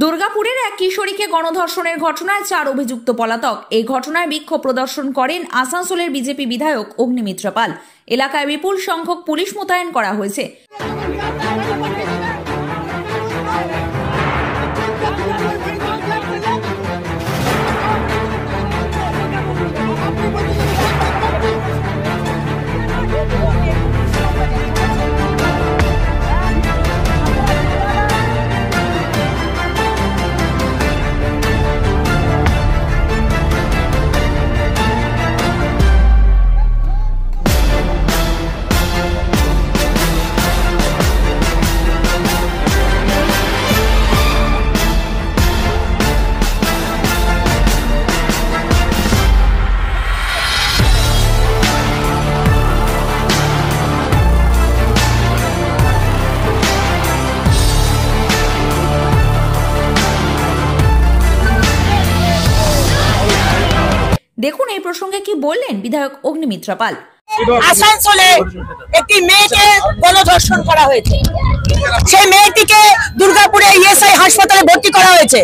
দুর্গাপুরের এক কিশোরীকে গণধর্ষণের ঘটনায় 4 অভিযুক্ত পলাতক। এই ঘটনায় বিক্ষোভ প্রদর্শন করেন আসানসোলের বিজেপি বিধায়ক অগ্নিমিত্র পাল। এলাকায় বিপুল সংখ্যক পুলিশ মোতায়েন করা হয়েছে। দেখুন এই প্রসঙ্গে কি বললেন বিধায়ক অগ্নিমিত্র পাল। আসানসোলে একটি মেয়েকে গণধর্ষণ করা হয়েছে। সেই মেয়েটিকে দুর্গাপুরে ইএসআই হাসপাতালে ভর্তি করা হয়েছে।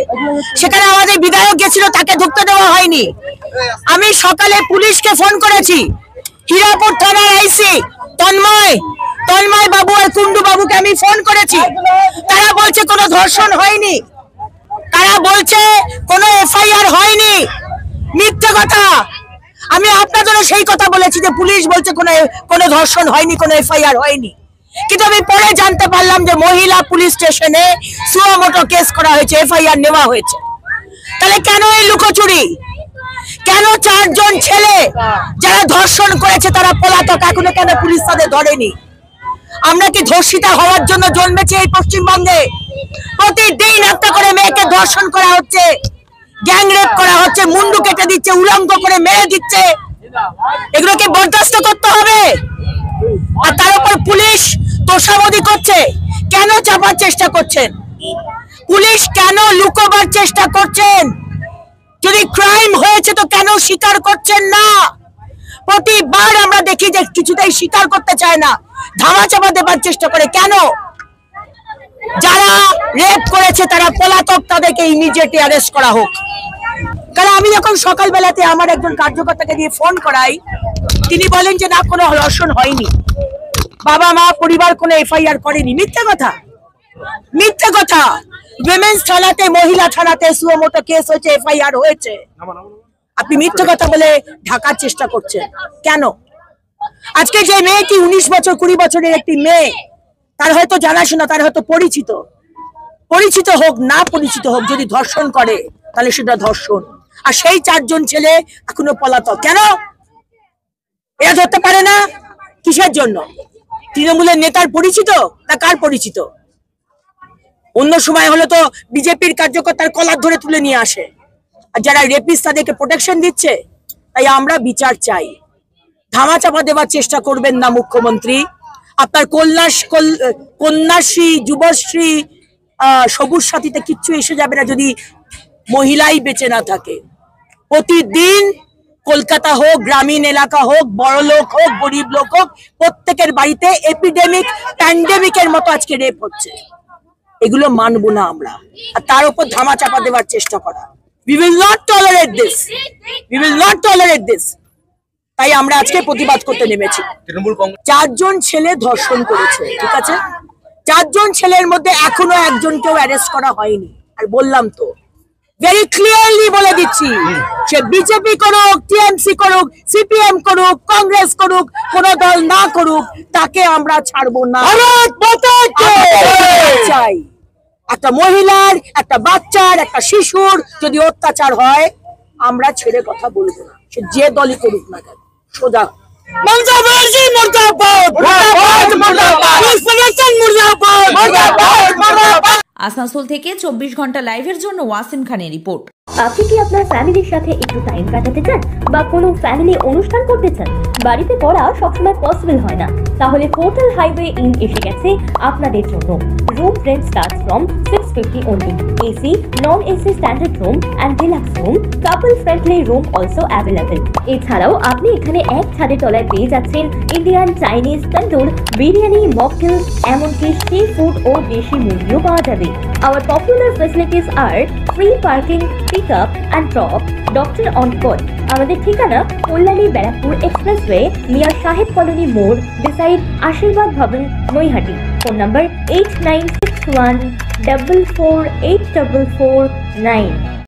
সেখানে আমাদের বিধায়ক গেছিল, তাকে ঢুকতে দেওয়া হয়নি। আমি সকালে পুলিশকে ফোন করেছি, হীরাপুর থানার আইসি তন্ময় বাবু আর কুন্ডু বাবুকে আমি ফোন করেছি। তারা বলছে কোনো ধর্ষণ হয়নি, তারা বলছে কোনো এফআইআর হয়নি। মিথ্যে কথা। আমি আপনাদেরও সেই কথা বলেছি যে পুলিশ বলছে কোনো ধর্ষণ হয়নি, কোনো এফআইআর হয়নি। কিন্তু আমি পরে জানতে পারলাম যে মহিলা পুলিশ স্টেশনে সুমোটো কেস করা হয়েছে, এফআইআর নেওয়া হয়েছে। তাহলে কেন এই লুকোচুরি? কেন 4 জন ছেলে যারা ধর্ষণ করেছে তারা পলাতক, এখনো কেন পুলিশ তাদের ধরেনি? আমরা কি ধর্ষিতা হওয়ার জন্য জন্মেছি এই পশ্চিমবঙ্গে? প্রতিদিন একটা করে মেয়েকে ধর্ষণ করা হচ্ছে, গ্যাং রেপ করা হচ্ছে, মুন্ডু কেটে দিচ্ছে, উলঙ্গ করে মেরে দিচ্ছে। এগুলোকে বরদাস্ত করতে হবে। আর তার উপর পুলিশ তোষামোদি করছে। কেন চাপার চেষ্টা করছেন? পুলিশ কেন লুকোবার চেষ্টা করছেন? যদি ক্রাইম হয়েছে তো কেন স্বীকার করছেন না? প্রতিবার আমরা দেখি যে কিছুতেই স্বীকার করতে চায় না, ধামাচাপা দেবার চেষ্টা করে। কেন? যারা রেপ করেছে তারা পলাতক, তাদেরকে ইমিডিয়েটলি অ্যারেস্ট করা হোক। কারণ আমি যখন সকালবেলাতে আমার একজন কার্যকর্তাকে দিয়ে ফোন করাই, তিনি বলেন যে না, কোনো ধর্ষণ হয়নি, বাবা মা পরিবার কোনো এফআইআর করেনি। মিথ্যে কথা, মিথ্যে কথা। উইমেন্স থানাতে, মহিলা থানাতে সুমোটো কেস হয়েছে, এফআইআর হয়েছে। আপনি মিথ্যে কথা বলে ঢাকার চেষ্টা করছেন কেন? আজকে যে মেয়েটি 19 বছর 20 বছরের একটি মেয়ে, তার হয়তো জানাশোনা, তার হয়তো পরিচিত হোক না পরিচিত হোক, যদি ধর্ষণ করে তাহলে সেটা ধর্ষণ। আর সেই 4 জন ছেলে এখনো পলাতক। কেন? এরা ধরতে পারে না? কিসের জন্য? তৃণমূলের নেতার পরিচিত না কার পরিচিত? অন্য সময় হলে তো বিজেপির কার্যকর্তার কলার ধরে তুলে নিয়ে আসে। আর যারা রেপিস্ট তাদেরকে প্রোটেকশন দিচ্ছে। তাই আমরা বিচার চাই। ধামাচাপা দেওয়ার চেষ্টা করবেন না মুখ্যমন্ত্রী। আপনার কন্যাশ্রী, যুবশ্রী, সবুজ সাথীতে কিচ্ছু এসে যাবে না যদি মহিলাই বেঁচে না থাকে। প্রতিদিন কলকাতা হোক, গ্রামীণ এলাকা হোক, বড় লোক হোক, গরিব লোক হোক, প্রত্যেকের বাড়িতে এপিডেমিক, প্যান্ডেমিকের মতো আজকে রেপ হচ্ছে। এগুলো মানবো না আমরা। আর তার উপর ধামাচাপা দেওয়ার চেষ্টা করা। We will not tolerate this. We will not tolerate this. তাই আমরা আজকে প্রতিবাদ করতে নেমেছি। 4 জন ছেলে ধর্ষণ করেছে, ঠিক আছে? 4 জন ছেলের মধ্যে এখনো একজনকেও অ্যারেস্ট করা হয়নি। আর বললাম তো, ভেরি ক্লিয়ারলি বলে দিচ্ছি, সে বিজেপি করুক, টিএমসি করুক, সিপিএম করুক, কংগ্রেস করুক, কোন দল না করুক, তাকে আমরা ছাড়বো না। চাই একটা মহিলার, একটা বাচ্চার, একটা শিশুর যদি অত্যাচার হয়, আমরা ছেড়ে কথা বলবো না। সে যে দলই করুক না কেন, সোজা আসানসোল থেকে 24 ঘন্টা লাইভের জন্য ওয়াসিম খানের রিপোর্ট। আপনি কি আপনার ফ্যামিলির সাথে একটু টাইম কাটাতে চান বা কোনো ফ্যামিলি অনুষ্ঠান করতে চান? বাড়িতে করা সবসময় পসিবল হয় না, তাহলে হোটেল হাইওয়ে ইন এসে গেছে আপনাদের জন্য। Room rent starts from 6 650 only. AC, non-AC standard room and deluxe room, couple friendly room also available. এছাড়াও আপনি এখানে এক ছাদের তলায় পেয়ে যাচ্ছেন ইন্ডিয়ান, চাইনিজ, তন্দুর, বিরিয়ানি, মকটেল, এমনকি সি ফুড ও দেশি মুরগিও পাওয়া যাবে। Our popular facilities are free parking, pick up and drop, doctor on call. আমাদের ঠিকানা কল্যাণী ব্যারাকপুর এক্সপ্রেসওয়ে নিয়ার সাহেব কলোনি মোড় বিসাইড আশীর্বাদ ভবন, নৈহাটি। Phone number 8961 448449।